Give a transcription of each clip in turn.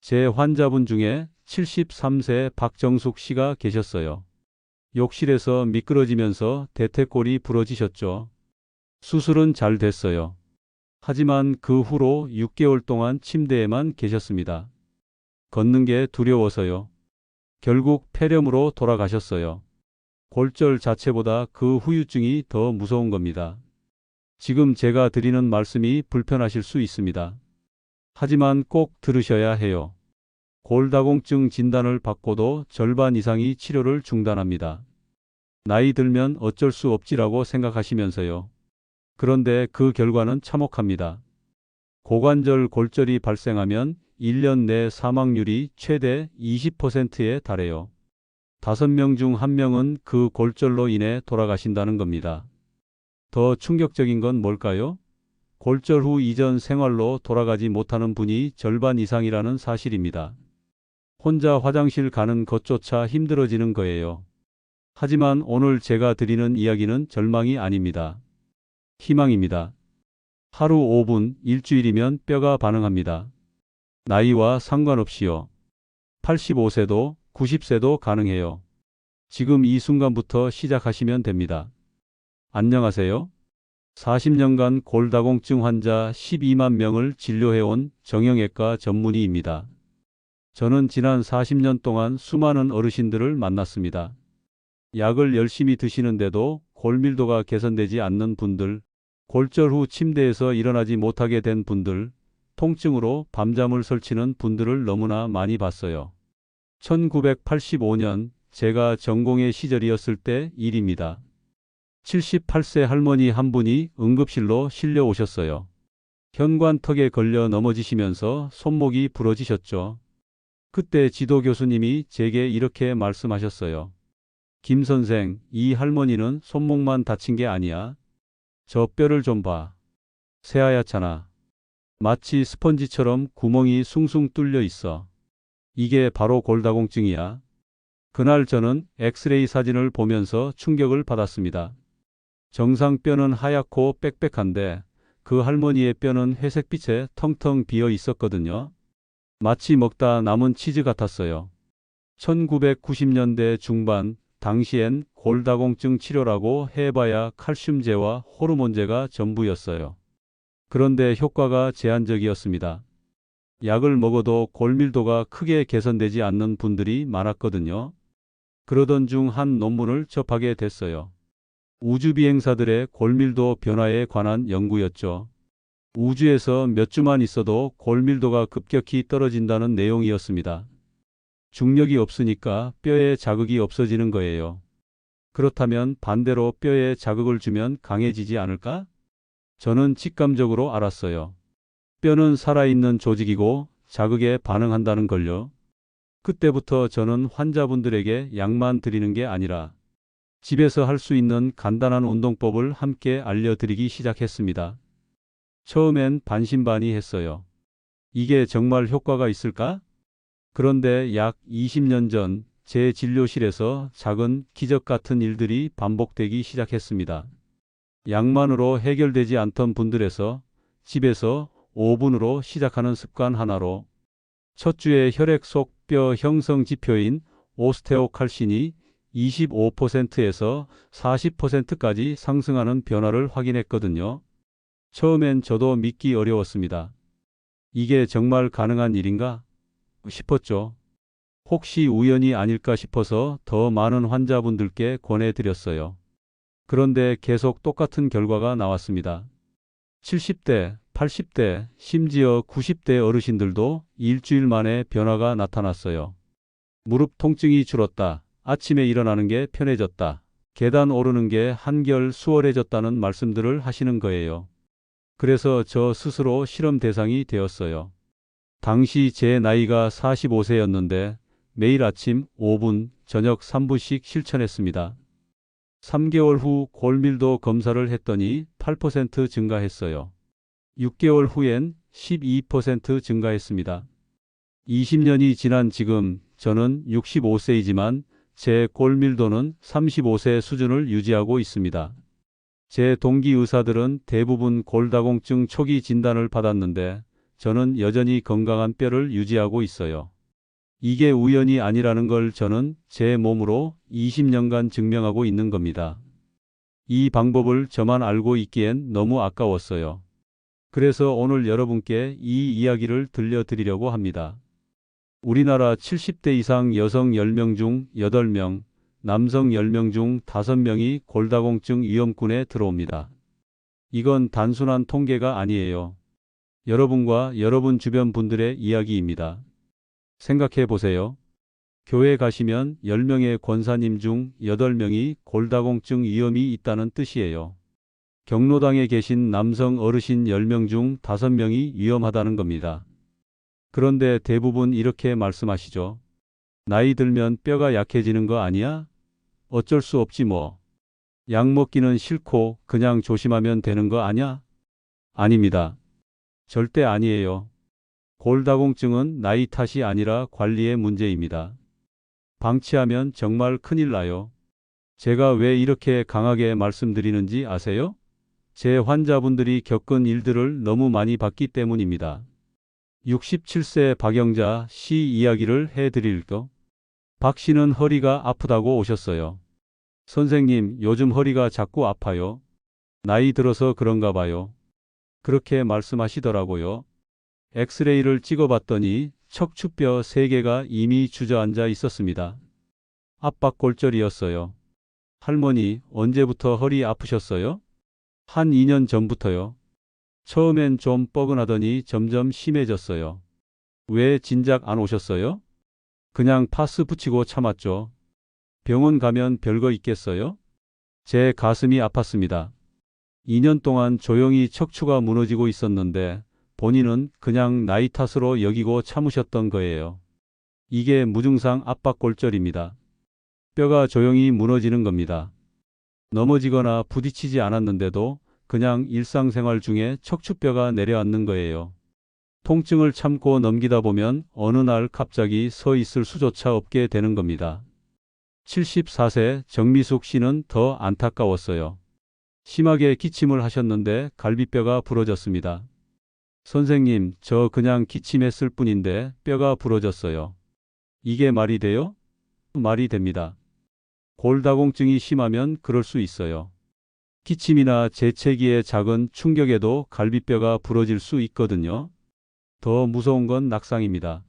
제 환자분 중에 73세 박정숙 씨가 계셨어요. 욕실에서 미끄러지면서 대퇴골이 부러지셨죠. 수술은 잘 됐어요. 하지만 그 후로 6개월 동안 침대에만 계셨습니다. 걷는 게 두려워서요. 결국 폐렴으로 돌아가셨어요. 골절 자체보다 그 후유증이 더 무서운 겁니다. 지금 제가 드리는 말씀이 불편하실 수 있습니다. 하지만 꼭 들으셔야 해요. 골다공증 진단을 받고도 절반 이상이 치료를 중단합니다. 나이 들면 어쩔 수 없지라고 생각하시면서요. 그런데 그 결과는 참혹합니다. 고관절 골절이 발생하면 1년 내 사망률이 최대 20%에 달해요. 5명 중 1명은 그 골절로 인해 돌아가신다는 겁니다. 더 충격적인 건 뭘까요? 골절 후 이전 생활로 돌아가지 못하는 분이 절반 이상이라는 사실입니다. 혼자 화장실 가는 것조차 힘들어지는 거예요. 하지만 오늘 제가 드리는 이야기는 절망이 아닙니다. 희망입니다. 하루 5분, 일주일이면 뼈가 반응합니다. 나이와 상관없이요. 85세도 90세도 가능해요. 지금 이 순간부터 시작하시면 됩니다. 안녕하세요. 40년간 골다공증 환자 12만 명을 진료해온 정형외과 전문의입니다. 저는 지난 40년 동안 수많은 어르신들을 만났습니다. 약을 열심히 드시는데도 골밀도가 개선되지 않는 분들, 골절 후 침대에서 일어나지 못하게 된 분들, 통증으로 밤잠을 설치는 분들을 너무나 많이 봤어요. 1985년 제가 전공의 시절이었을 때 일입니다. 78세 할머니 한 분이 응급실로 실려 오셨어요. 현관턱에 걸려 넘어지시면서 손목이 부러지셨죠. 그때 지도 교수님이 제게 이렇게 말씀하셨어요. 김 선생, 이 할머니는 손목만 다친 게 아니야. 저 뼈를 좀 봐. 새하얗잖아. 마치 스펀지처럼 구멍이 숭숭 뚫려 있어. 이게 바로 골다공증이야. 그날 저는 엑스레이 사진을 보면서 충격을 받았습니다. 정상 뼈는 하얗고 빽빽한데 그 할머니의 뼈는 회색빛에 텅텅 비어 있었거든요. 마치 먹다 남은 치즈 같았어요. 1990년대 중반, 당시엔 골다공증 치료라고 해봐야 칼슘제와 호르몬제가 전부였어요. 그런데 효과가 제한적이었습니다. 약을 먹어도 골밀도가 크게 개선되지 않는 분들이 많았거든요. 그러던 중 한 논문을 접하게 됐어요. 우주비행사들의 골밀도 변화에 관한 연구였죠. 우주에서 몇 주만 있어도 골밀도가 급격히 떨어진다는 내용이었습니다. 중력이 없으니까 뼈에 자극이 없어지는 거예요. 그렇다면 반대로 뼈에 자극을 주면 강해지지 않을까? 저는 직감적으로 알았어요. 뼈는 살아있는 조직이고 자극에 반응한다는 걸요. 그때부터 저는 환자분들에게 약만 드리는 게 아니라 집에서 할 수 있는 간단한 운동법을 함께 알려드리기 시작했습니다. 처음엔 반신반의했어요. 이게 정말 효과가 있을까? 그런데 약 20년 전 제 진료실에서 작은 기적 같은 일들이 반복되기 시작했습니다. 약만으로 해결되지 않던 분들에서 집에서 5분으로 시작하는 습관 하나로 첫 주에 혈액 속 뼈 형성 지표인 오스테오칼신이 25%에서 40%까지 상승하는 변화를 확인했거든요. 처음엔 저도 믿기 어려웠습니다. 이게 정말 가능한 일인가 싶었죠. 혹시 우연이 아닐까 싶어서 더 많은 환자분들께 권해드렸어요. 그런데 계속 똑같은 결과가 나왔습니다. 70대, 80대, 심지어 90대 어르신들도 일주일 만에 변화가 나타났어요. 무릎 통증이 줄었다. 아침에 일어나는 게 편해졌다. 계단 오르는 게 한결 수월해졌다는 말씀들을 하시는 거예요. 그래서 저 스스로 실험 대상이 되었어요. 당시 제 나이가 45세였는데 매일 아침 5분, 저녁 3분씩 실천했습니다. 3개월 후 골밀도 검사를 했더니 8% 증가했어요. 6개월 후엔 12% 증가했습니다. 20년이 지난 지금 저는 65세이지만 제 골밀도는 35세 수준을 유지하고 있습니다. 제 동기 의사들은 대부분 골다공증 초기 진단을 받았는데 저는 여전히 건강한 뼈를 유지하고 있어요. 이게 우연이 아니라는 걸 저는 제 몸으로 20년간 증명하고 있는 겁니다. 이 방법을 저만 알고 있기엔 너무 아까웠어요. 그래서 오늘 여러분께 이 이야기를 들려드리려고 합니다. 우리나라 70대 이상 여성 10명 중 8명, 남성 10명 중 5명이 골다공증 위험군에 들어옵니다. 이건 단순한 통계가 아니에요. 여러분과 여러분 주변 분들의 이야기입니다. 생각해 보세요. 교회 가시면 10명의 권사님 중 8명이 골다공증 위험이 있다는 뜻이에요. 경로당에 계신 남성 어르신 10명 중 5명이 위험하다는 겁니다. 그런데 대부분 이렇게 말씀하시죠. 나이 들면 뼈가 약해지는 거 아니야? 어쩔 수 없지 뭐. 약 먹기는 싫고 그냥 조심하면 되는 거 아냐? 아닙니다. 절대 아니에요. 골다공증은 나이 탓이 아니라 관리의 문제입니다. 방치하면 정말 큰일 나요. 제가 왜 이렇게 강하게 말씀드리는지 아세요? 제 환자분들이 겪은 일들을 너무 많이 봤기 때문입니다. 67세 박영자 씨 이야기를 해드릴까? 박 씨는 허리가 아프다고 오셨어요. 선생님, 요즘 허리가 자꾸 아파요. 나이 들어서 그런가 봐요. 그렇게 말씀하시더라고요. 엑스레이를 찍어봤더니 척추뼈 3개가 이미 주저앉아 있었습니다. 압박골절이었어요. 할머니, 언제부터 허리 아프셨어요? 한 2년 전부터요. 처음엔 좀 뻐근하더니 점점 심해졌어요. 왜 진작 안 오셨어요? 그냥 파스 붙이고 참았죠. 병원 가면 별거 있겠어요? 제 가슴이 아팠습니다. 2년 동안 조용히 척추가 무너지고 있었는데 본인은 그냥 나이 탓으로 여기고 참으셨던 거예요. 이게 무증상 압박골절입니다. 뼈가 조용히 무너지는 겁니다. 넘어지거나 부딪히지 않았는데도 그냥 일상생활 중에 척추뼈가 내려앉는 거예요. 통증을 참고 넘기다 보면 어느 날 갑자기 서 있을 수조차 없게 되는 겁니다. 74세 정미숙 씨는 더 안타까웠어요. 심하게 기침을 하셨는데 갈비뼈가 부러졌습니다. 선생님, 저 그냥 기침했을 뿐인데 뼈가 부러졌어요. 이게 말이 돼요? 말이 됩니다. 골다공증이 심하면 그럴 수 있어요. 기침이나 재채기의 작은 충격에도 갈비뼈가 부러질 수 있거든요. 더 무서운 건 낙상입니다.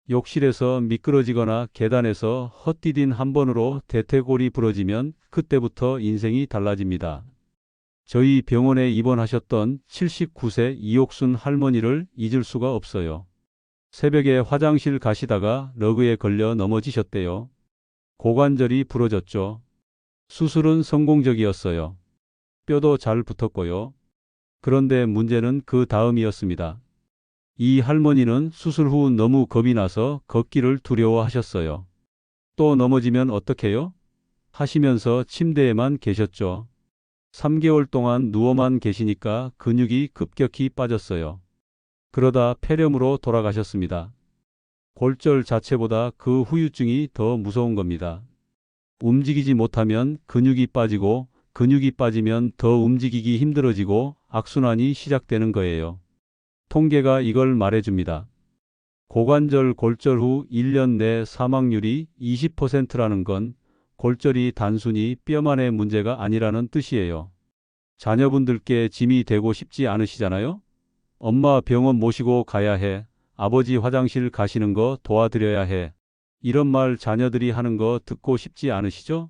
욕실에서 미끄러지거나 계단에서 헛디딘 한 번으로 대퇴골이 부러지면 그때부터 인생이 달라집니다. 저희 병원에 입원하셨던 79세 이옥순 할머니를 잊을 수가 없어요. 새벽에 화장실 가시다가 러그에 걸려 넘어지셨대요. 고관절이 부러졌죠. 수술은 성공적이었어요. 뼈도 잘 붙었고요. 그런데 문제는 그 다음이었습니다. 이 할머니는 수술 후 너무 겁이 나서 걷기를 두려워하셨어요. 또 넘어지면 어떡해요? 하시면서 침대에만 계셨죠. 3개월 동안 누워만 계시니까 근육이 급격히 빠졌어요. 그러다 폐렴으로 돌아가셨습니다. 골절 자체보다 그 후유증이 더 무서운 겁니다. 움직이지 못하면 근육이 빠지고 근육이 빠지면 더 움직이기 힘들어지고 악순환이 시작되는 거예요. 통계가 이걸 말해줍니다. 고관절 골절 후 1년 내 사망률이 20%라는 건 골절이 단순히 뼈만의 문제가 아니라는 뜻이에요. 자녀분들께 짐이 되고 싶지 않으시잖아요? 엄마 병원 모시고 가야 해. 아버지 화장실 가시는 거 도와드려야 해. 이런 말 자녀들이 하는 거 듣고 싶지 않으시죠?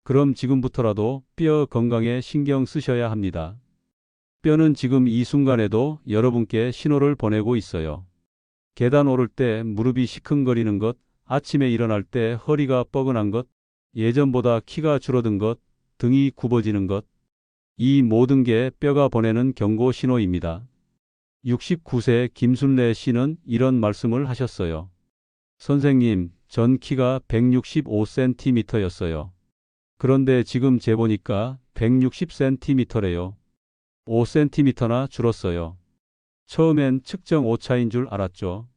그럼 지금부터라도 뼈 건강에 신경 쓰셔야 합니다. 뼈는 지금 이 순간에도 여러분께 신호를 보내고 있어요. 계단 오를 때 무릎이 시큰거리는 것, 아침에 일어날 때 허리가 뻐근한 것, 예전보다 키가 줄어든 것, 등이 굽어지는 것. 이 모든 게 뼈가 보내는 경고 신호입니다. 69세 김순례 씨는 이런 말씀을 하셨어요. 선생님, 전 키가 165cm였어요. 그런데 지금 재보니까 160cm래요. 5cm나 줄었어요. 처음엔 측정 오차인 줄 알았죠.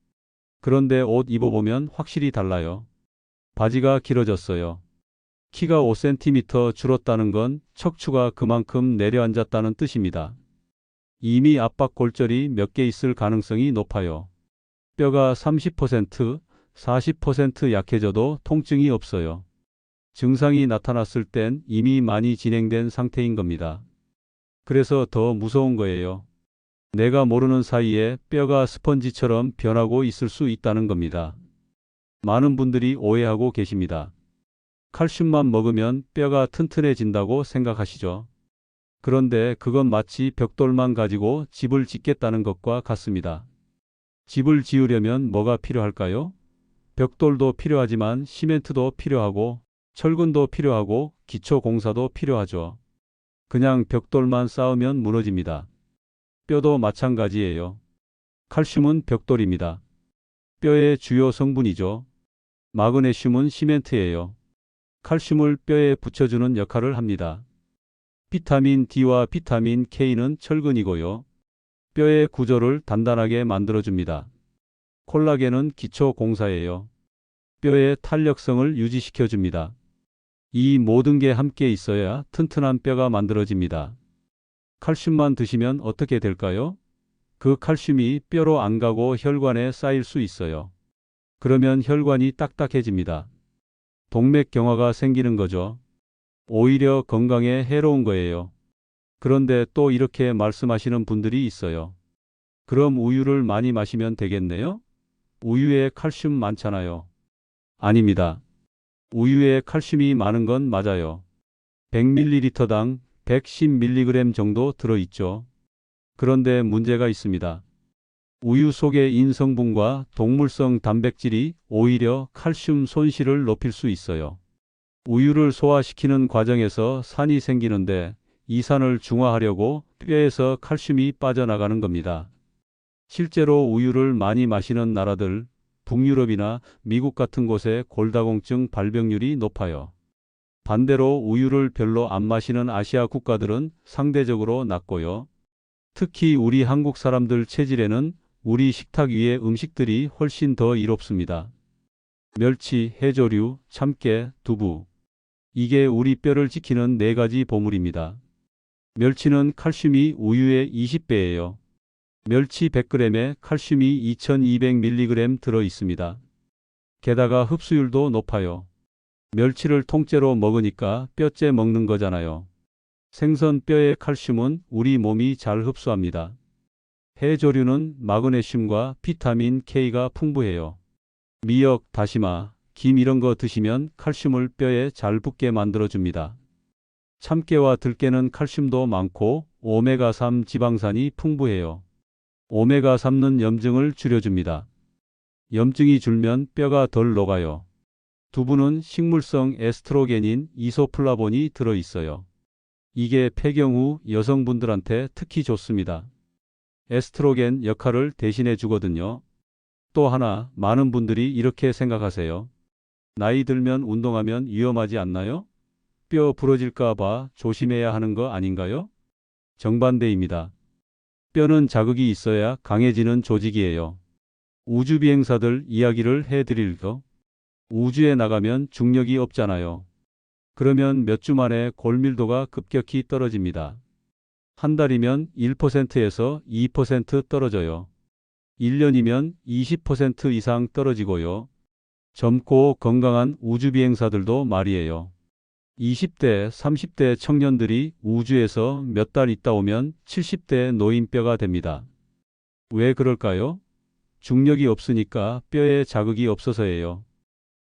그런데 옷 입어보면 확실히 달라요. 바지가 길어졌어요. 키가 5cm 줄었다는 건 척추가 그만큼 내려앉았다는 뜻입니다. 이미 압박 골절이 몇 개 있을 가능성이 높아요. 뼈가 30%, 40% 약해져도 통증이 없어요. 증상이 나타났을 땐 이미 많이 진행된 상태인 겁니다. 그래서 더 무서운 거예요. 내가 모르는 사이에 뼈가 스펀지처럼 변하고 있을 수 있다는 겁니다. 많은 분들이 오해하고 계십니다. 칼슘만 먹으면 뼈가 튼튼해진다고 생각하시죠? 그런데 그건 마치 벽돌만 가지고 집을 짓겠다는 것과 같습니다. 집을 지으려면 뭐가 필요할까요? 벽돌도 필요하지만 시멘트도 필요하고 철근도 필요하고 기초 공사도 필요하죠. 그냥 벽돌만 쌓으면 무너집니다. 뼈도 마찬가지예요. 칼슘은 벽돌입니다. 뼈의 주요 성분이죠. 마그네슘은 시멘트예요. 칼슘을 뼈에 붙여주는 역할을 합니다. 비타민 D와 비타민 K는 철근이고요. 뼈의 구조를 단단하게 만들어줍니다. 콜라겐은 기초 공사예요. 뼈의 탄력성을 유지시켜줍니다. 이 모든 게 함께 있어야 튼튼한 뼈가 만들어집니다. 칼슘만 드시면 어떻게 될까요? 그 칼슘이 뼈로 안 가고 혈관에 쌓일 수 있어요. 그러면 혈관이 딱딱해집니다. 동맥경화가 생기는 거죠. 오히려 건강에 해로운 거예요. 그런데 또 이렇게 말씀하시는 분들이 있어요. 그럼 우유를 많이 마시면 되겠네요? 우유에 칼슘 많잖아요. 아닙니다. 우유에 칼슘이 많은 건 맞아요. 100ml당 110mg 정도 들어있죠. 그런데 문제가 있습니다. 우유 속의 인성분과 동물성 단백질이 오히려 칼슘 손실을 높일 수 있어요. 우유를 소화시키는 과정에서 산이 생기는데 이 산을 중화하려고 뼈에서 칼슘이 빠져나가는 겁니다. 실제로 우유를 많이 마시는 나라들, 북유럽이나 미국 같은 곳의 골다공증 발병률이 높아요. 반대로 우유를 별로 안 마시는 아시아 국가들은 상대적으로 낮고요. 특히 우리 한국 사람들 체질에는 우리 식탁 위의 음식들이 훨씬 더 이롭습니다. 멸치, 해조류, 참깨, 두부. 이게 우리 뼈를 지키는 4가지 보물입니다. 멸치는 칼슘이 우유의 20배예요. 멸치 100g에 칼슘이 2200mg 들어 있습니다. 게다가 흡수율도 높아요. 멸치를 통째로 먹으니까 뼈째 먹는 거잖아요. 생선 뼈의 칼슘은 우리 몸이 잘 흡수합니다. 해조류는 마그네슘과 비타민 K가 풍부해요. 미역, 다시마, 김 이런 거 드시면 칼슘을 뼈에 잘 붙게 만들어줍니다. 참깨와 들깨는 칼슘도 많고 오메가3 지방산이 풍부해요. 오메가3는 염증을 줄여줍니다. 염증이 줄면 뼈가 덜 녹아요. 두부는 식물성 에스트로겐인 이소플라본이 들어있어요. 이게 폐경 후 여성분들한테 특히 좋습니다. 에스트로겐 역할을 대신해 주거든요. 또 하나, 많은 분들이 이렇게 생각하세요. 나이 들면 운동하면 위험하지 않나요? 뼈 부러질까 봐 조심해야 하는 거 아닌가요? 정반대입니다. 뼈는 자극이 있어야 강해지는 조직이에요. 우주비행사들 이야기를 해드릴까? 우주에 나가면 중력이 없잖아요. 그러면 몇 주 만에 골밀도가 급격히 떨어집니다. 한 달이면 1%에서 2% 떨어져요. 1년이면 20% 이상 떨어지고요. 젊고 건강한 우주비행사들도 말이에요. 20대, 30대 청년들이 우주에서 몇 달 있다 오면 70대 노인뼈가 됩니다. 왜 그럴까요? 중력이 없으니까 뼈에 자극이 없어서예요.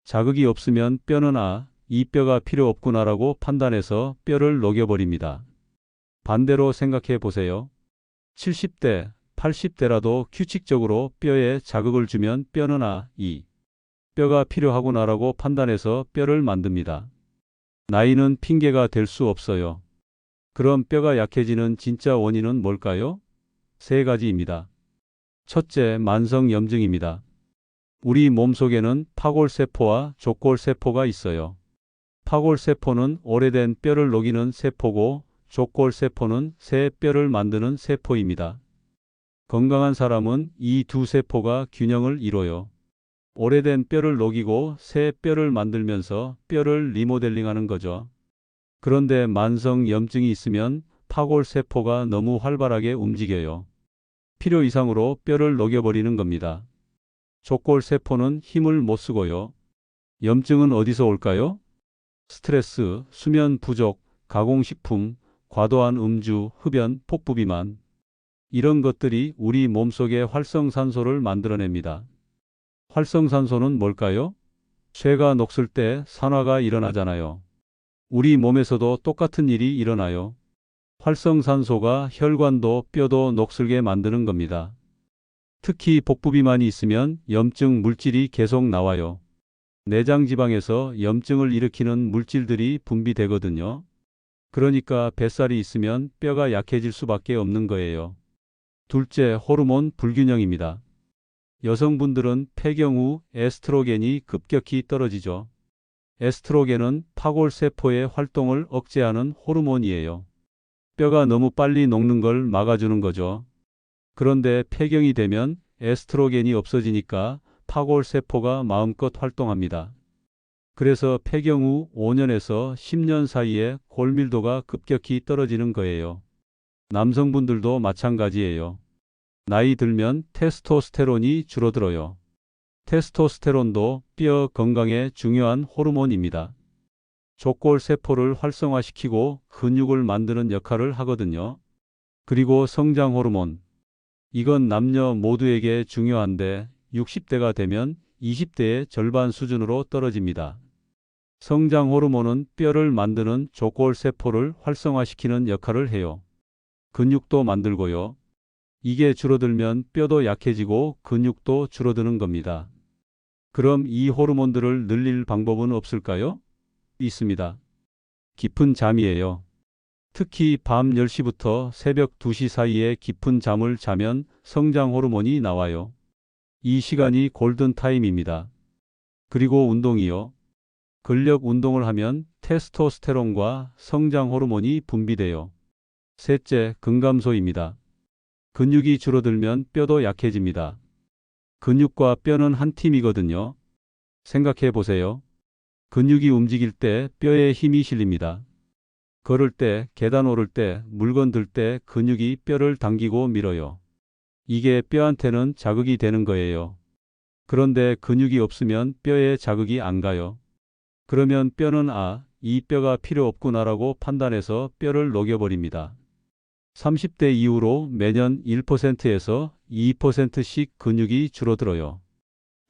자극이 없으면 뼈는 이 뼈가 필요 없구나라고 판단해서 뼈를 녹여버립니다. 반대로 생각해 보세요. 70대, 80대라도 규칙적으로 뼈에 자극을 주면 뼈는 이 뼈가 필요하구나라고 판단해서 뼈를 만듭니다. 나이는 핑계가 될 수 없어요. 그럼 뼈가 약해지는 진짜 원인은 뭘까요? 3가지입니다. 첫째, 만성염증입니다. 우리 몸속에는 파골세포와 족골세포가 있어요. 파골세포는 오래된 뼈를 녹이는 세포고 족골세포는 새 뼈를 만드는 세포입니다. 건강한 사람은 이 두 세포가 균형을 이뤄요. 오래된 뼈를 녹이고 새 뼈를 만들면서 뼈를 리모델링하는 거죠. 그런데 만성염증이 있으면 파골세포가 너무 활발하게 움직여요. 필요 이상으로 뼈를 녹여버리는 겁니다. 족골세포는 힘을 못 쓰고요. 염증은 어디서 올까요? 스트레스, 수면 부족, 가공식품, 과도한 음주, 흡연, 폭부비만. 이런 것들이 우리 몸속에 활성산소를 만들어냅니다. 활성산소는 뭘까요? 쇠가 녹슬 때 산화가 일어나잖아요. 우리 몸에서도 똑같은 일이 일어나요. 활성산소가 혈관도 뼈도 녹슬게 만드는 겁니다. 특히 복부비만이 있으면 염증 물질이 계속 나와요. 내장 지방에서 염증을 일으키는 물질들이 분비되거든요. 그러니까 뱃살이 있으면 뼈가 약해질 수밖에 없는 거예요. 둘째, 호르몬 불균형입니다. 여성분들은 폐경 후 에스트로겐이 급격히 떨어지죠. 에스트로겐은 파골세포의 활동을 억제하는 호르몬이에요. 뼈가 너무 빨리 녹는 걸 막아주는 거죠. 그런데 폐경이 되면 에스트로겐이 없어지니까 파골세포가 마음껏 활동합니다. 그래서 폐경 후 5년에서 10년 사이에 골밀도가 급격히 떨어지는 거예요. 남성분들도 마찬가지예요. 나이 들면 테스토스테론이 줄어들어요. 테스토스테론도 뼈 건강에 중요한 호르몬입니다. 족골세포를 활성화시키고 근육을 만드는 역할을 하거든요. 그리고 성장 호르몬. 이건 남녀 모두에게 중요한데 60대가 되면 20대의 절반 수준으로 떨어집니다. 성장 호르몬은 뼈를 만드는 족골세포를 활성화시키는 역할을 해요. 근육도 만들고요. 이게 줄어들면 뼈도 약해지고 근육도 줄어드는 겁니다. 그럼 이 호르몬들을 늘릴 방법은 없을까요? 있습니다. 깊은 잠이에요. 특히 밤 10시부터 새벽 2시 사이에 깊은 잠을 자면 성장 호르몬이 나와요. 이 시간이 골든 타임입니다. 그리고 운동이요. 근력 운동을 하면 테스토스테론과 성장 호르몬이 분비돼요. 셋째, 근감소입니다. 근육이 줄어들면 뼈도 약해집니다. 근육과 뼈는 한 팀이거든요. 생각해 보세요. 근육이 움직일 때 뼈에 힘이 실립니다. 걸을 때, 계단 오를 때, 물건 들 때 근육이 뼈를 당기고 밀어요. 이게 뼈한테는 자극이 되는 거예요. 그런데 근육이 없으면 뼈에 자극이 안 가요. 그러면 뼈는 이 뼈가 필요 없구나라고 판단해서 뼈를 녹여버립니다. 30대 이후로 매년 1%에서 2%씩 근육이 줄어들어요.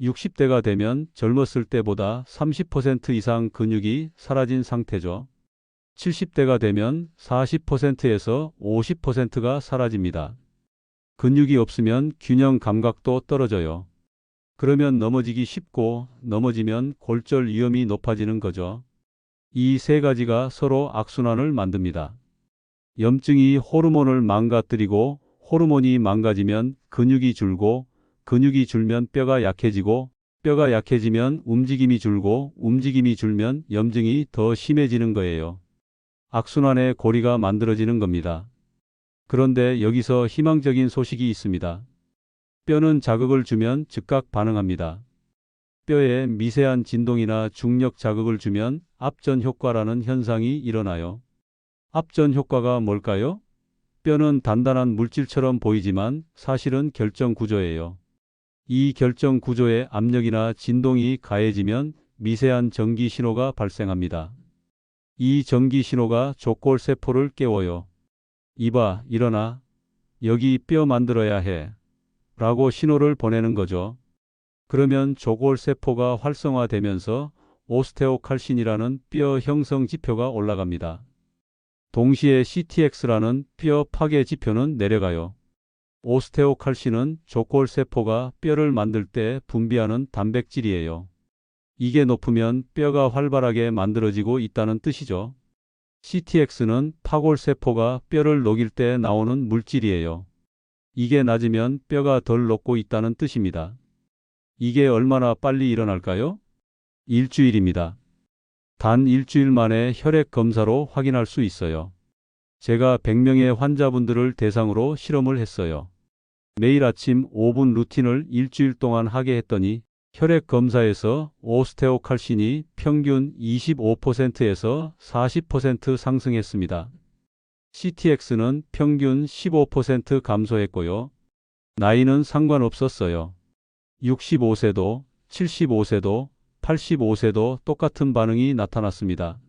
60대가 되면 젊었을 때보다 30% 이상 근육이 사라진 상태죠. 70대가 되면 40%에서 50%가 사라집니다. 근육이 없으면 균형 감각도 떨어져요. 그러면 넘어지기 쉽고 넘어지면 골절 위험이 높아지는 거죠. 이 세 가지가 서로 악순환을 만듭니다. 염증이 호르몬을 망가뜨리고 호르몬이 망가지면 근육이 줄고 근육이 줄면 뼈가 약해지고 뼈가 약해지면 움직임이 줄고 움직임이 줄면 염증이 더 심해지는 거예요. 악순환의 고리가 만들어지는 겁니다. 그런데 여기서 희망적인 소식이 있습니다. 뼈는 자극을 주면 즉각 반응합니다. 뼈에 미세한 진동이나 중력 자극을 주면 압전 효과라는 현상이 일어나요. 압전 효과가 뭘까요? 뼈는 단단한 물질처럼 보이지만 사실은 결정 구조예요. 이 결정 구조에 압력이나 진동이 가해지면 미세한 전기 신호가 발생합니다. 이 전기 신호가 족골세포를 깨워요. 이봐, 일어나. 여기 뼈 만들어야 해. 라고 신호를 보내는 거죠. 그러면 족골세포가 활성화되면서 오스테오칼신이라는 뼈 형성 지표가 올라갑니다. 동시에 CTX라는 뼈 파괴 지표는 내려가요. 오스테오칼신은 족골세포가 뼈를 만들 때 분비하는 단백질이에요. 이게 높으면 뼈가 활발하게 만들어지고 있다는 뜻이죠. CTX는 파골세포가 뼈를 녹일 때 나오는 물질이에요. 이게 낮으면 뼈가 덜 녹고 있다는 뜻입니다. 이게 얼마나 빨리 일어날까요? 일주일입니다. 단 일주일 만에 혈액 검사로 확인할 수 있어요. 제가 100명의 환자분들을 대상으로 실험을 했어요. 매일 아침 5분 루틴을 일주일 동안 하게 했더니 혈액 검사에서 오스테오칼신이 평균 25%에서 40% 상승했습니다. CTX는 평균 15% 감소했고요. 나이는 상관없었어요. 65세도, 75세도, 85세도 똑같은 반응이 나타났습니다.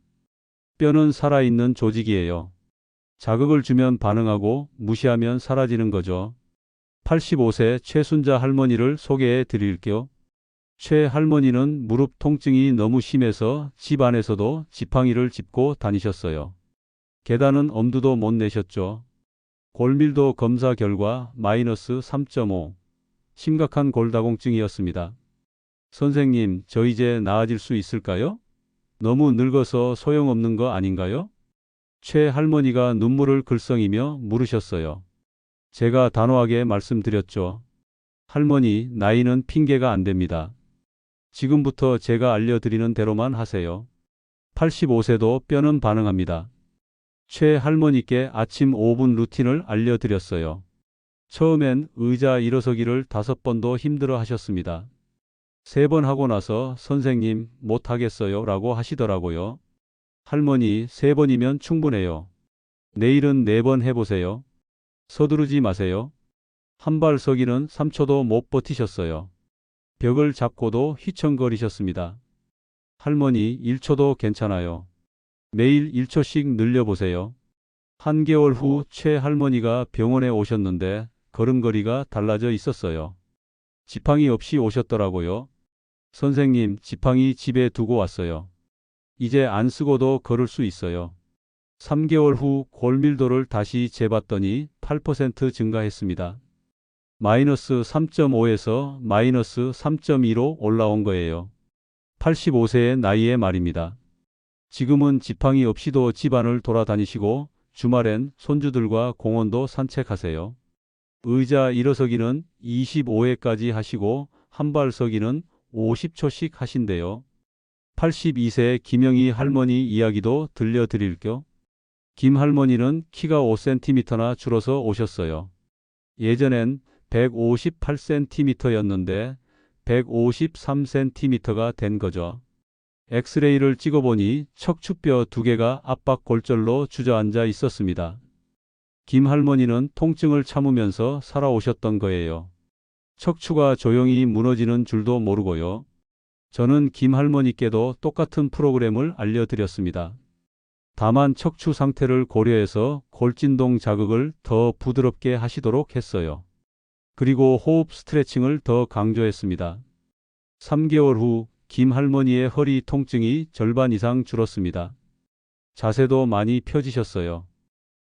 뼈는 살아있는 조직이에요. 자극을 주면 반응하고 무시하면 사라지는 거죠. 85세 최순자 할머니를 소개해 드릴게요. 최 할머니는 무릎 통증이 너무 심해서 집 안에서도 지팡이를 짚고 다니셨어요. 계단은 엄두도 못 내셨죠. 골밀도 검사 결과 마이너스 3.5. 심각한 골다공증이었습니다. 선생님, 저 이제 나아질 수 있을까요? 너무 늙어서 소용없는 거 아닌가요? 최 할머니가 눈물을 글썽이며 물으셨어요. 제가 단호하게 말씀드렸죠. 할머니, 나이는 핑계가 안 됩니다. 지금부터 제가 알려드리는 대로만 하세요. 85세도 뼈는 반응합니다. 최 할머니께 아침 5분 루틴을 알려드렸어요. 처음엔 의자 일어서기를 5번도 힘들어 하셨습니다. 3번 하고 나서 선생님 못하겠어요 라고 하시더라고요. 할머니 3번이면 충분해요. 내일은 4번 해보세요. 서두르지 마세요. 한 발 서기는 3초도 못 버티셨어요. 벽을 잡고도 휘청거리셨습니다. 할머니 1초도 괜찮아요. 매일 1초씩 늘려보세요. 한 개월 후 최 할머니가 병원에 오셨는데 걸음걸이가 달라져 있었어요. 지팡이 없이 오셨더라고요. 선생님, 지팡이 집에 두고 왔어요. 이제 안 쓰고도 걸을 수 있어요. 3개월 후 골밀도를 다시 재봤더니 8% 증가했습니다. 마이너스 3.5에서 마이너스 3.2로 올라온 거예요. 85세의 나이에 말입니다. 지금은 지팡이 없이도 집안을 돌아다니시고 주말엔 손주들과 공원도 산책하세요. 의자 일어서기는 25회까지 하시고 한 발 서기는 50초씩 하신대요. 82세 김영희 할머니 이야기도 들려드릴게요. 김 할머니는 키가 5cm나 줄어서 오셨어요. 예전엔 158cm였는데 153cm가 된 거죠. 엑스레이를 찍어보니 척추뼈 2개가 압박골절로 주저앉아 있었습니다. 김 할머니는 통증을 참으면서 살아오셨던 거예요. 척추가 조용히 무너지는 줄도 모르고요. 저는 김 할머니께도 똑같은 프로그램을 알려드렸습니다. 다만 척추 상태를 고려해서 골진동 자극을 더 부드럽게 하시도록 했어요. 그리고 호흡 스트레칭을 더 강조했습니다. 3개월 후 김 할머니의 허리 통증이 절반 이상 줄었습니다. 자세도 많이 펴지셨어요.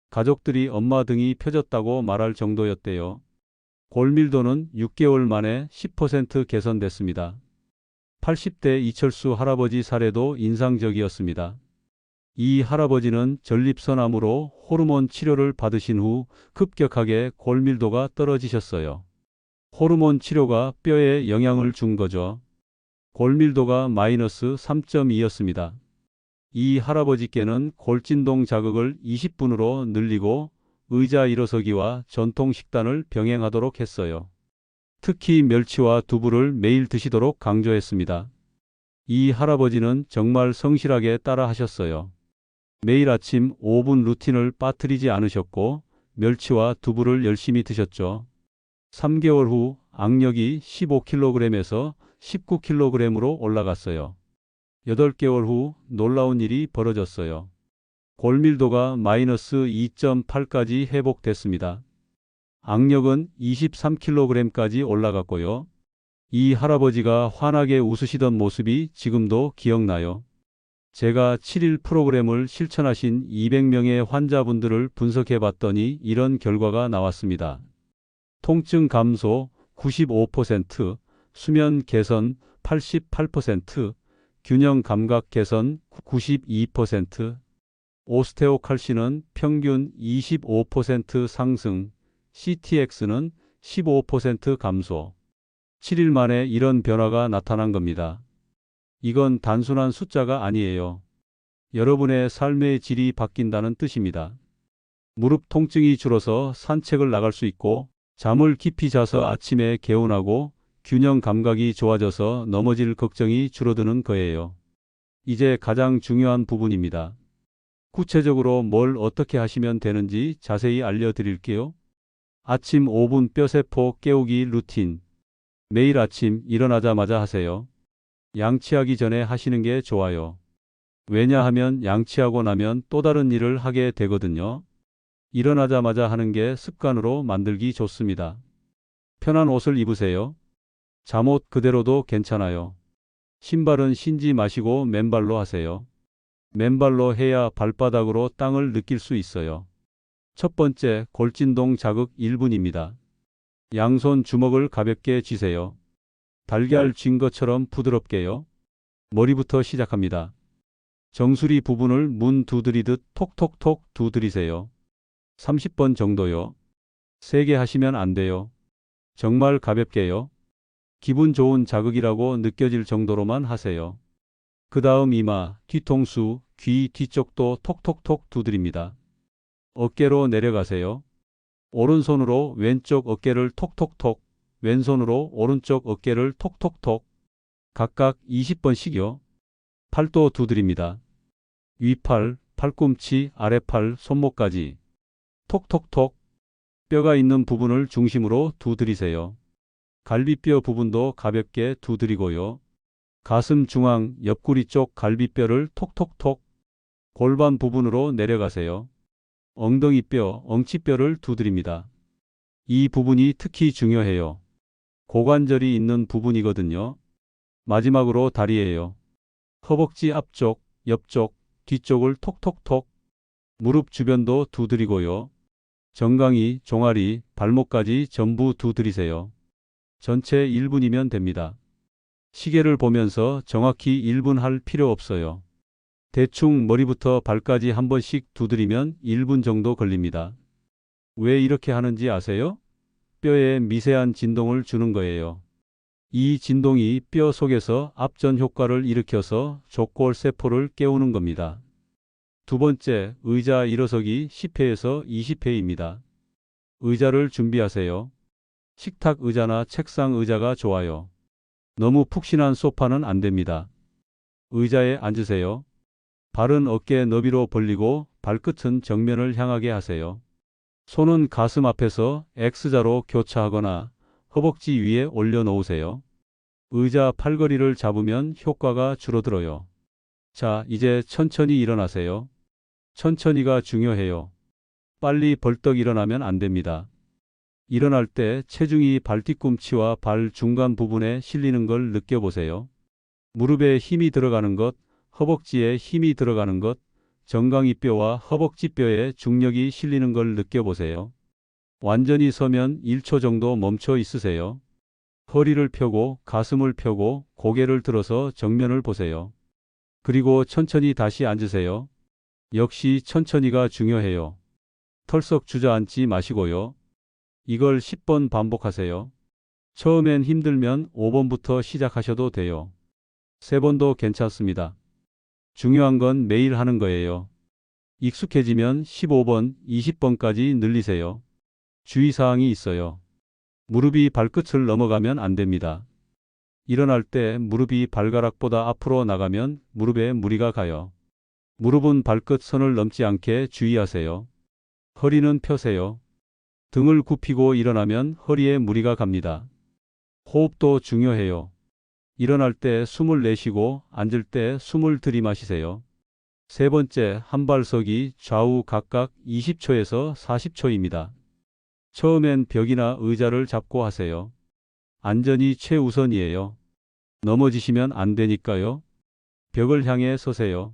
가족들이 엄마 등이 펴졌다고 말할 정도였대요. 골밀도는 6개월 만에 10% 개선됐습니다. 80대 이철수 할아버지 사례도 인상적이었습니다. 이 할아버지는 전립선암으로 호르몬 치료를 받으신 후 급격하게 골밀도가 떨어지셨어요. 호르몬 치료가 뼈에 영향을 준 거죠. 골밀도가 마이너스 3.2였습니다. 이 할아버지께는 골진동 자극을 20분으로 늘리고 의자 일어서기와 전통 식단을 병행하도록 했어요. 특히 멸치와 두부를 매일 드시도록 강조했습니다. 이 할아버지는 정말 성실하게 따라 하셨어요. 매일 아침 5분 루틴을 빠뜨리지 않으셨고 멸치와 두부를 열심히 드셨죠. 3개월 후 악력이 15kg에서 19kg으로 올라갔어요. 8개월 후 놀라운 일이 벌어졌어요. 골밀도가 마이너스 2.8까지 회복됐습니다. 악력은 23kg까지 올라갔고요. 이 할아버지가 환하게 웃으시던 모습이 지금도 기억나요. 제가 7일 프로그램을 실천하신 200명의 환자분들을 분석해 봤더니 이런 결과가 나왔습니다. 통증 감소 95%, 수면 개선 88%, 균형 감각 개선 92%, 오스테오칼신은 평균 25% 상승, CTX는 15% 감소. 7일 만에 이런 변화가 나타난 겁니다. 이건 단순한 숫자가 아니에요. 여러분의 삶의 질이 바뀐다는 뜻입니다. 무릎 통증이 줄어서 산책을 나갈 수 있고, 잠을 깊이 자서 아침에 개운하고 균형 감각이 좋아져서 넘어질 걱정이 줄어드는 거예요. 이제 가장 중요한 부분입니다. 구체적으로 뭘 어떻게 하시면 되는지 자세히 알려드릴게요. 아침 5분 뼈세포 깨우기 루틴. 매일 아침 일어나자마자 하세요. 양치하기 전에 하시는 게 좋아요. 왜냐하면 양치하고 나면 또 다른 일을 하게 되거든요. 일어나자마자 하는 게 습관으로 만들기 좋습니다. 편한 옷을 입으세요. 잠옷 그대로도 괜찮아요. 신발은 신지 마시고 맨발로 하세요. 맨발로 해야 발바닥으로 땅을 느낄 수 있어요. 첫 번째, 골진동 자극 1분입니다. 양손 주먹을 가볍게 쥐세요. 달걀 쥔 것처럼 부드럽게요. 머리부터 시작합니다. 정수리 부분을 문 두드리듯 톡톡톡 두드리세요. 30번 정도요. 세게 하시면 안 돼요. 정말 가볍게요. 기분 좋은 자극이라고 느껴질 정도로만 하세요. 그 다음 이마, 뒤통수, 귀 뒤쪽도 톡톡톡 두드립니다. 어깨로 내려가세요. 오른손으로 왼쪽 어깨를 톡톡톡, 왼손으로 오른쪽 어깨를 톡톡톡, 각각 20번씩요. 팔도 두드립니다. 위팔, 팔꿈치, 아래팔, 손목까지 톡톡톡. 뼈가 있는 부분을 중심으로 두드리세요. 갈비뼈 부분도 가볍게 두드리고요. 가슴 중앙, 옆구리 쪽 갈비뼈를 톡톡톡. 골반 부분으로 내려가세요. 엉덩이뼈, 엉치뼈를 두드립니다. 이 부분이 특히 중요해요. 고관절이 있는 부분이거든요. 마지막으로 다리예요. 허벅지 앞쪽, 옆쪽, 뒤쪽을 톡톡톡. 무릎 주변도 두드리고요. 정강이, 종아리, 발목까지 전부 두드리세요. 전체 1분이면 됩니다. 시계를 보면서 정확히 1분 할 필요 없어요. 대충 머리부터 발까지 한 번씩 두드리면 1분 정도 걸립니다. 왜 이렇게 하는지 아세요? 뼈에 미세한 진동을 주는 거예요. 이 진동이 뼈 속에서 압전 효과를 일으켜서 족골 세포를 깨우는 겁니다. 두 번째, 의자 일어서기 10회에서 20회입니다. 의자를 준비하세요. 식탁 의자나 책상 의자가 좋아요. 너무 푹신한 소파는 안 됩니다. 의자에 앉으세요. 발은 어깨 너비로 벌리고 발끝은 정면을 향하게 하세요. 손은 가슴 앞에서 X자로 교차하거나 허벅지 위에 올려놓으세요. 의자 팔걸이를 잡으면 효과가 줄어들어요. 자, 이제 천천히 일어나세요. 천천히가 중요해요. 빨리 벌떡 일어나면 안 됩니다. 일어날 때 체중이 발 뒤꿈치와 발 중간 부분에 실리는 걸 느껴보세요. 무릎에 힘이 들어가는 것, 허벅지에 힘이 들어가는 것, 정강이 뼈와 허벅지 뼈에 중력이 실리는 걸 느껴보세요. 완전히 서면 1초 정도 멈춰 있으세요. 허리를 펴고 가슴을 펴고 고개를 들어서 정면을 보세요. 그리고 천천히 다시 앉으세요. 역시 천천히가 중요해요. 털썩 주저앉지 마시고요. 이걸 10번 반복하세요. 처음엔 힘들면 5번부터 시작하셔도 돼요. 3번도 괜찮습니다. 중요한 건 매일 하는 거예요. 익숙해지면 15번, 20번까지 늘리세요. 주의사항이 있어요. 무릎이 발끝을 넘어가면 안 됩니다. 일어날 때 무릎이 발가락보다 앞으로 나가면 무릎에 무리가 가요. 무릎은 발끝 선을 넘지 않게 주의하세요. 허리는 펴세요. 등을 굽히고 일어나면 허리에 무리가 갑니다. 호흡도 중요해요. 일어날 때 숨을 내쉬고 앉을 때 숨을 들이마시세요. 세 번째, 한발서기 좌우 각각 20초에서 40초입니다. 처음엔 벽이나 의자를 잡고 하세요. 안전이 최우선이에요. 넘어지시면 안 되니까요. 벽을 향해 서세요.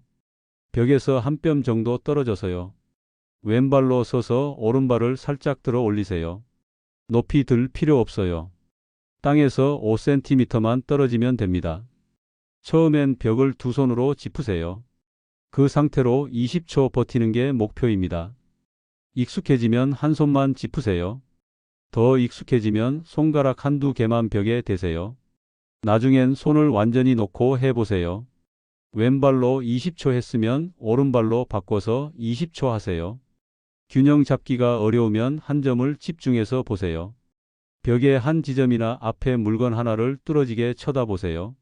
벽에서 한 뼘 정도 떨어져서요. 왼발로 서서 오른발을 살짝 들어 올리세요. 높이 들 필요 없어요. 땅에서 5cm만 떨어지면 됩니다. 처음엔 벽을 두 손으로 짚으세요. 그 상태로 20초 버티는 게 목표입니다. 익숙해지면 한 손만 짚으세요. 더 익숙해지면 손가락 한두 개만 벽에 대세요. 나중엔 손을 완전히 놓고 해보세요. 왼발로 20초 했으면 오른발로 바꿔서 20초 하세요. 균형 잡기가 어려우면 한 점을 집중해서 보세요. 벽의 한 지점이나 앞에 물건 하나를 뚫어지게 쳐다보세요.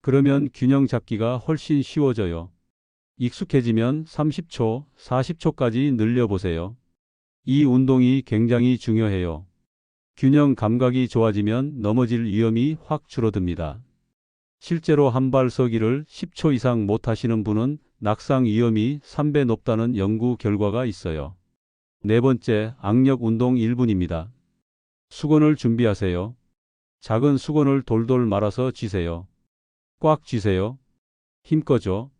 그러면 균형 잡기가 훨씬 쉬워져요. 익숙해지면 30초, 40초까지 늘려보세요. 이 운동이 굉장히 중요해요. 균형 감각이 좋아지면 넘어질 위험이 확 줄어듭니다. 실제로 한 발 서기를 10초 이상 못 하시는 분은 낙상 위험이 3배 높다는 연구 결과가 있어요. 네 번째, 악력 운동 1분입니다. 수건을 준비하세요. 작은 수건을 돌돌 말아서 쥐세요. 꽉 쥐세요. 힘껏 줘.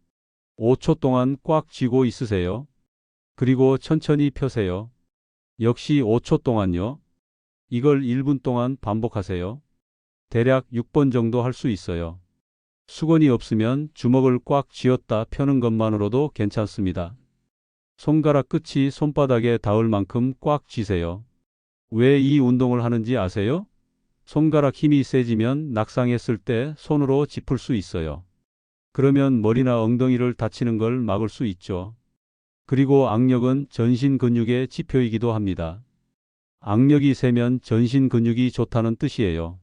5초 동안 꽉 쥐고 있으세요. 그리고 천천히 펴세요. 역시 5초 동안요. 이걸 1분 동안 반복하세요. 대략 6번 정도 할 수 있어요. 수건이 없으면 주먹을 꽉 쥐었다 펴는 것만으로도 괜찮습니다. 손가락 끝이 손바닥에 닿을 만큼 꽉 쥐세요. 왜 이 운동을 하는지 아세요? 손가락 힘이 세지면 낙상했을 때 손으로 짚을 수 있어요. 그러면 머리나 엉덩이를 다치는 걸 막을 수 있죠. 그리고 악력은 전신 근육의 지표이기도 합니다. 악력이 세면 전신 근육이 좋다는 뜻이에요.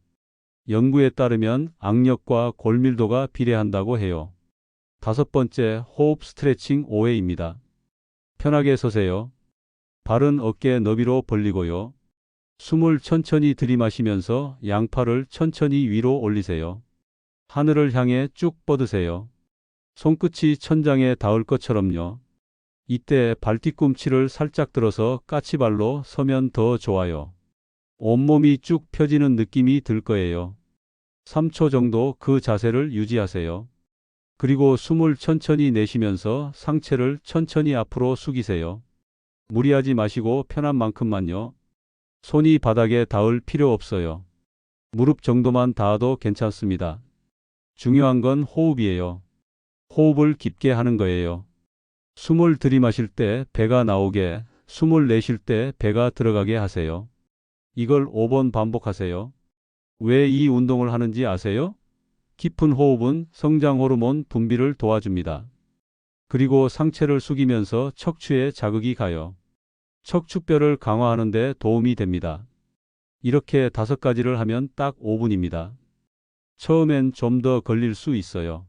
연구에 따르면 악력과 골밀도가 비례한다고 해요. 다섯 번째, 호흡 스트레칭 5회입니다. 편하게 서세요. 발은 어깨 너비로 벌리고요. 숨을 천천히 들이마시면서 양팔을 천천히 위로 올리세요. 하늘을 향해 쭉 뻗으세요. 손끝이 천장에 닿을 것처럼요. 이때 발뒤꿈치를 살짝 들어서 까치발로 서면 더 좋아요. 온몸이 쭉 펴지는 느낌이 들 거예요. 3초 정도 그 자세를 유지하세요. 그리고 숨을 천천히 내쉬면서 상체를 천천히 앞으로 숙이세요. 무리하지 마시고 편한 만큼만요. 손이 바닥에 닿을 필요 없어요. 무릎 정도만 닿아도 괜찮습니다. 중요한 건 호흡이에요. 호흡을 깊게 하는 거예요. 숨을 들이마실 때 배가 나오게, 숨을 내쉴 때 배가 들어가게 하세요. 이걸 5번 반복하세요. 왜 이 운동을 하는지 아세요? 깊은 호흡은 성장 호르몬 분비를 도와줍니다. 그리고 상체를 숙이면서 척추에 자극이 가요. 척추뼈를 강화하는 데 도움이 됩니다. 이렇게 5가지를 하면 딱 5분입니다. 처음엔 좀 더 걸릴 수 있어요.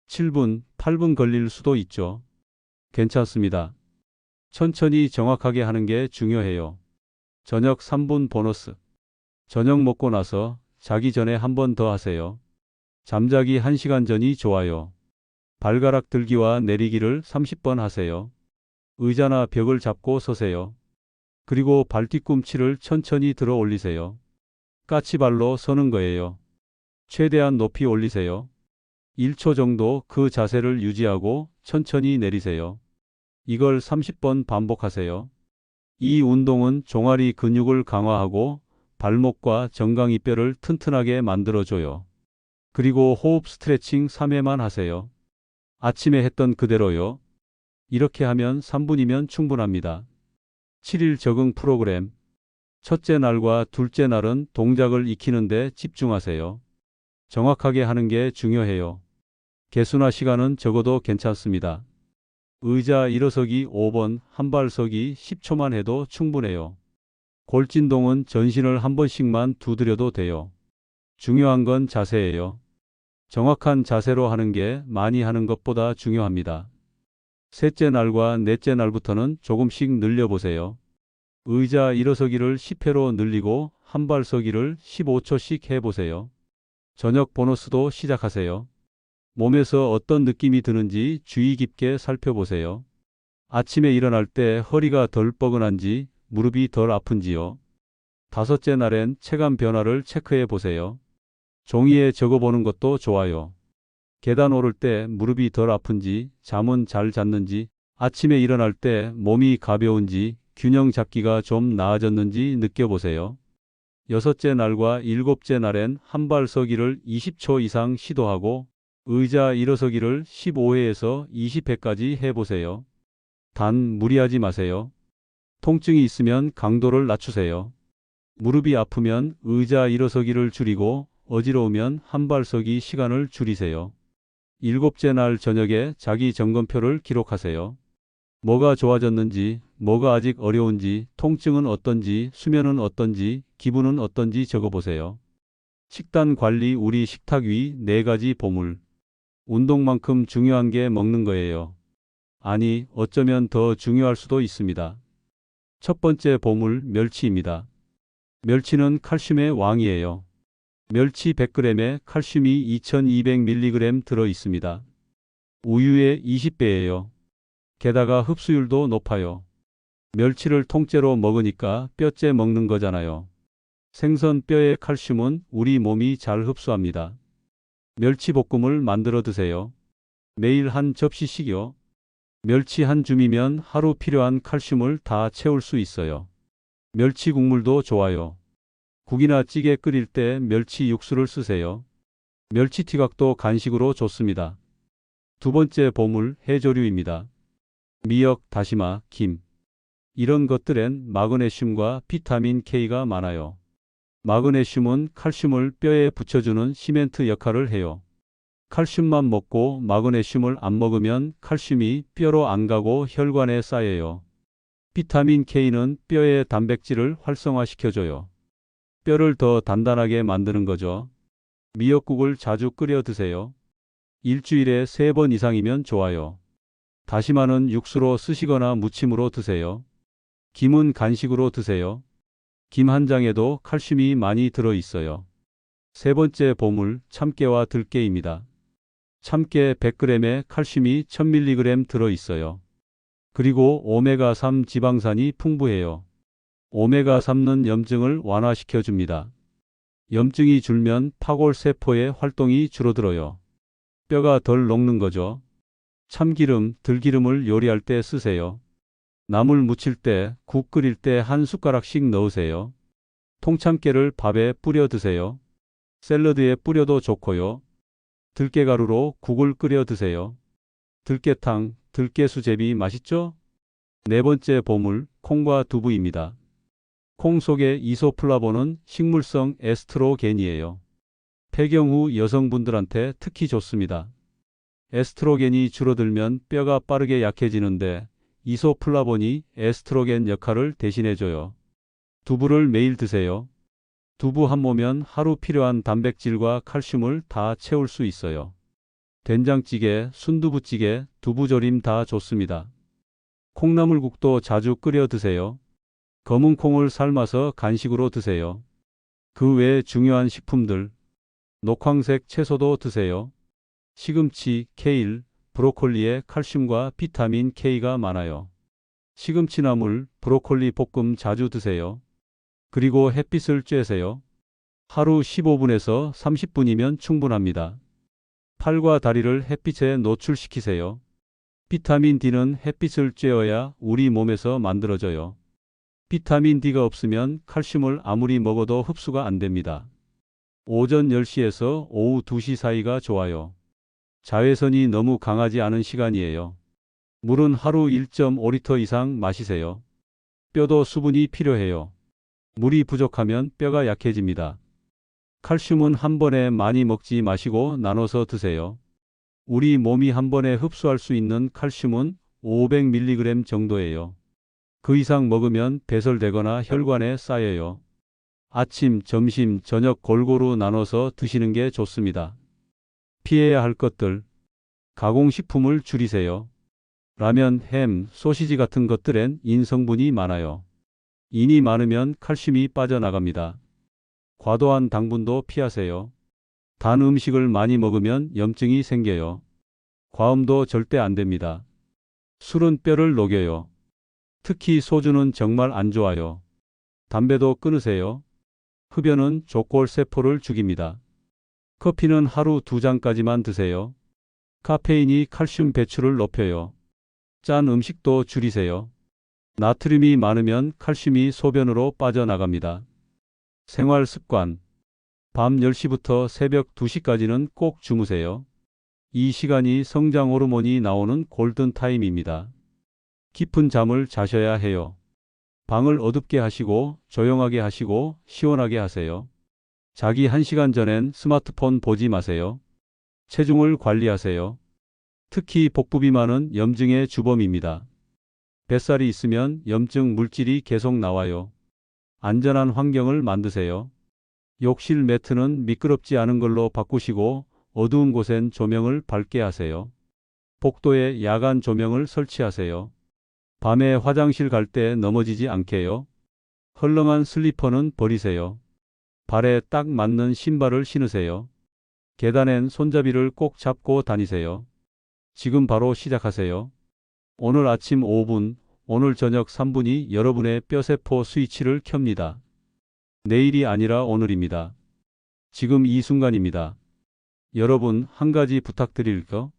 7분, 8분 걸릴 수도 있죠. 괜찮습니다. 천천히 정확하게 하는 게 중요해요. 저녁 3분 보너스. 저녁 먹고 나서 자기 전에 한 번 더 하세요. 잠자기 1시간 전이 좋아요. 발가락 들기와 내리기를 30번 하세요. 의자나 벽을 잡고 서세요. 그리고 발뒤꿈치를 천천히 들어 올리세요. 까치발로 서는 거예요. 최대한 높이 올리세요. 1초 정도 그 자세를 유지하고 천천히 내리세요. 이걸 30번 반복하세요. 이 운동은 종아리 근육을 강화하고 발목과 정강이뼈를 튼튼하게 만들어줘요. 그리고 호흡 스트레칭 3회만 하세요. 아침에 했던 그대로요. 이렇게 하면 3분이면 충분합니다. 7일 적응 프로그램. 첫째 날과 둘째 날은 동작을 익히는 데 집중하세요. 정확하게 하는 게 중요해요. 개수나 시간은 적어도 괜찮습니다. 의자 일어서기 5번, 한발 서기 10초만 해도 충분해요. 골진동은 전신을 한 번씩만 두드려도 돼요. 중요한 건 자세예요. 정확한 자세로 하는 게 많이 하는 것보다 중요합니다. 셋째 날과 넷째 날부터는 조금씩 늘려보세요. 의자 일어서기를 10회로 늘리고 한발 서기를 15초씩 해보세요. 저녁 보너스도 시작하세요. 몸에서 어떤 느낌이 드는지 주의 깊게 살펴보세요. 아침에 일어날 때 허리가 덜 뻐근한지, 무릎이 덜 아픈지요. 5째 날엔 체감 변화를 체크해 보세요. 종이에 적어보는 것도 좋아요. 계단 오를 때 무릎이 덜 아픈지, 잠은 잘 잤는지, 아침에 일어날 때 몸이 가벼운지, 균형 잡기가 좀 나아졌는지 느껴보세요. 6째 날과 7째 날엔 한발 서기를 20초 이상 시도하고 의자 일어서기를 15회에서 20회까지 해보세요. 단 무리하지 마세요. 통증이 있으면 강도를 낮추세요. 무릎이 아프면 의자 일어서기를 줄이고 어지러우면 한발 서기 시간을 줄이세요. 7째 날 저녁에 자기 점검표를 기록하세요. 뭐가 좋아졌는지, 뭐가 아직 어려운지, 통증은 어떤지, 수면은 어떤지, 기분은 어떤지 적어보세요. 식단 관리 우리 식탁 위 4가지 보물. 운동만큼 중요한 게 먹는 거예요. 아니, 어쩌면 더 중요할 수도 있습니다. 첫 번째 보물, 멸치입니다. 멸치는 칼슘의 왕이에요. 멸치 100g에 칼슘이 2200mg 들어 있습니다. 우유의 20배예요. 게다가 흡수율도 높아요. 멸치를 통째로 먹으니까 뼈째 먹는 거잖아요. 생선 뼈의 칼슘은 우리 몸이 잘 흡수합니다. 멸치볶음을 만들어 드세요. 매일 한 접시씩요. 멸치 한 줌이면 하루 필요한 칼슘을 다 채울 수 있어요. 멸치 국물도 좋아요. 국이나 찌개 끓일 때 멸치 육수를 쓰세요. 멸치 티각도 간식으로 좋습니다. 두 번째 보물, 해조류입니다. 미역, 다시마, 김. 이런 것들엔 마그네슘과 비타민 K가 많아요. 마그네슘은 칼슘을 뼈에 붙여주는 시멘트 역할을 해요. 칼슘만 먹고 마그네슘을 안 먹으면 칼슘이 뼈로 안 가고 혈관에 쌓여요. 비타민 K는 뼈의 단백질을 활성화시켜줘요. 뼈를 더 단단하게 만드는 거죠. 미역국을 자주 끓여 드세요. 일주일에 3번 이상이면 좋아요. 다시마는 육수로 쓰시거나 무침으로 드세요. 김은 간식으로 드세요. 김 한 장에도 칼슘이 많이 들어 있어요. 세 번째 보물, 참깨와 들깨입니다. 참깨 100g에 칼슘이 1000mg 들어 있어요. 그리고 오메가3 지방산이 풍부해요. 오메가3는 염증을 완화시켜 줍니다. 염증이 줄면 파골세포의 활동이 줄어들어요. 뼈가 덜 녹는 거죠. 참기름, 들기름을 요리할 때 쓰세요. 나물 무칠 때, 국 끓일 때 한 숟가락씩 넣으세요. 통참깨를 밥에 뿌려 드세요. 샐러드에 뿌려도 좋고요. 들깨가루로 국을 끓여 드세요. 들깨탕, 들깨수제비 맛있죠? 네 번째 보물, 콩과 두부입니다. 콩 속의 이소플라본은 식물성 에스트로겐이에요. 폐경 후 여성분들한테 특히 좋습니다. 에스트로겐이 줄어들면 뼈가 빠르게 약해지는데 이소플라본이 에스트로겐 역할을 대신해줘요. 두부를 매일 드세요. 두부 한 모면 하루 필요한 단백질과 칼슘을 다 채울 수 있어요. 된장찌개, 순두부찌개, 두부조림 다 좋습니다. 콩나물국도 자주 끓여 드세요. 검은 콩을 삶아서 간식으로 드세요. 그 외 중요한 식품들, 녹황색 채소도 드세요. 시금치, 케일, 브로콜리에 칼슘과 비타민 K가 많아요. 시금치나물, 브로콜리 볶음 자주 드세요. 그리고 햇빛을 쬐세요. 하루 15분에서 30분이면 충분합니다. 팔과 다리를 햇빛에 노출시키세요. 비타민 D는 햇빛을 쬐어야 우리 몸에서 만들어져요. 비타민 D가 없으면 칼슘을 아무리 먹어도 흡수가 안 됩니다. 오전 10시에서 오후 2시 사이가 좋아요. 자외선이 너무 강하지 않은 시간이에요. 물은 하루 1.5리터 이상 마시세요. 뼈도 수분이 필요해요. 물이 부족하면 뼈가 약해집니다. 칼슘은 한 번에 많이 먹지 마시고 나눠서 드세요. 우리 몸이 한 번에 흡수할 수 있는 칼슘은 500mg 정도예요. 그 이상 먹으면 배설되거나 혈관에 쌓여요. 아침, 점심, 저녁 골고루 나눠서 드시는 게 좋습니다. 피해야 할 것들. 가공식품을 줄이세요. 라면, 햄, 소시지 같은 것들엔 인 성분이 많아요. 인이 많으면 칼슘이 빠져나갑니다. 과도한 당분도 피하세요. 단 음식을 많이 먹으면 염증이 생겨요. 과음도 절대 안 됩니다. 술은 뼈를 녹여요. 특히 소주는 정말 안 좋아요. 담배도 끊으세요. 흡연은 족골세포를 죽입니다. 커피는 하루 2잔까지만 드세요. 카페인이 칼슘 배출을 높여요. 짠 음식도 줄이세요. 나트륨이 많으면 칼슘이 소변으로 빠져나갑니다. 생활 습관. 밤 10시부터 새벽 2시까지는 꼭 주무세요. 이 시간이 성장 호르몬이 나오는 골든타임입니다. 깊은 잠을 자셔야 해요. 방을 어둡게 하시고 조용하게 하시고 시원하게 하세요. 자기 1시간 전엔 스마트폰 보지 마세요. 체중을 관리하세요. 특히 복부비만은 염증의 주범입니다. 뱃살이 있으면 염증 물질이 계속 나와요. 안전한 환경을 만드세요. 욕실 매트는 미끄럽지 않은 걸로 바꾸시고 어두운 곳엔 조명을 밝게 하세요. 복도에 야간 조명을 설치하세요. 밤에 화장실 갈 때 넘어지지 않게요. 헐렁한 슬리퍼는 버리세요. 발에 딱 맞는 신발을 신으세요. 계단엔 손잡이를 꼭 잡고 다니세요. 지금 바로 시작하세요. 오늘 아침 5분, 오늘 저녁 3분이 여러분의 뼈세포 스위치를 켭니다. 내일이 아니라 오늘입니다. 지금 이 순간입니다. 여러분, 한 가지 부탁드릴게요.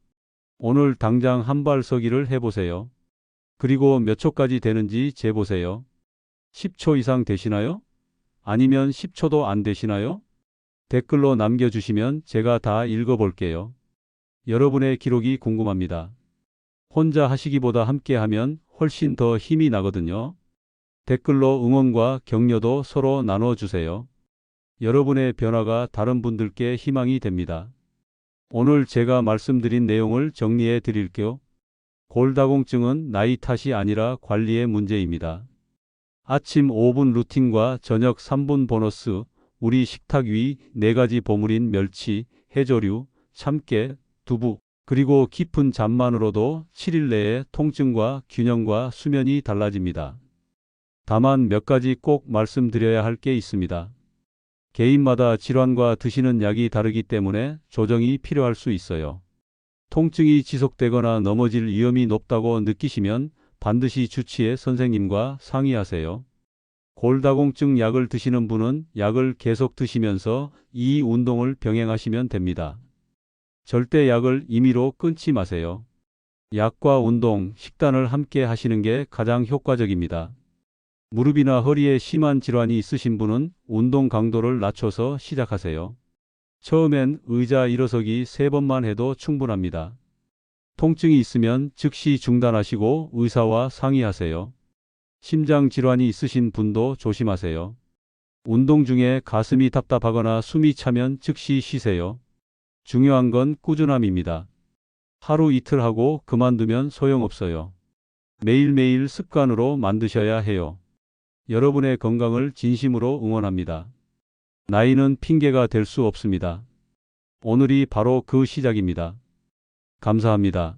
오늘 당장 한 발 서기를 해보세요. 그리고 몇 초까지 되는지 재보세요. 10초 이상 되시나요? 아니면 10초도 안 되시나요? 댓글로 남겨주시면 제가 다 읽어볼게요. 여러분의 기록이 궁금합니다. 혼자 하시기보다 함께 하면 훨씬 더 힘이 나거든요. 댓글로 응원과 격려도 서로 나눠주세요. 여러분의 변화가 다른 분들께 희망이 됩니다. 오늘 제가 말씀드린 내용을 정리해 드릴게요. 골다공증은 나이 탓이 아니라 관리의 문제입니다. 아침 5분 루틴과 저녁 3분 보너스, 우리 식탁 위 4가지 보물인 멸치, 해조류, 참깨, 두부, 그리고 깊은 잠만으로도 7일 내에 통증과 균형과 수면이 달라집니다. 다만 몇 가지 꼭 말씀드려야 할 게 있습니다. 개인마다 질환과 드시는 약이 다르기 때문에 조정이 필요할 수 있어요. 통증이 지속되거나 넘어질 위험이 높다고 느끼시면 반드시 주치의 선생님과 상의하세요. 골다공증 약을 드시는 분은 약을 계속 드시면서 이 운동을 병행하시면 됩니다. 절대 약을 임의로 끊지 마세요. 약과 운동, 식단을 함께 하시는 게 가장 효과적입니다. 무릎이나 허리에 심한 질환이 있으신 분은 운동 강도를 낮춰서 시작하세요. 처음엔 의자 일어서기 3번만 해도 충분합니다. 통증이 있으면 즉시 중단하시고 의사와 상의하세요. 심장 질환이 있으신 분도 조심하세요. 운동 중에 가슴이 답답하거나 숨이 차면 즉시 쉬세요. 중요한 건 꾸준함입니다. 하루 이틀 하고 그만두면 소용없어요. 매일매일 습관으로 만드셔야 해요. 여러분의 건강을 진심으로 응원합니다. 나이는 핑계가 될 수 없습니다. 오늘이 바로 그 시작입니다. 감사합니다.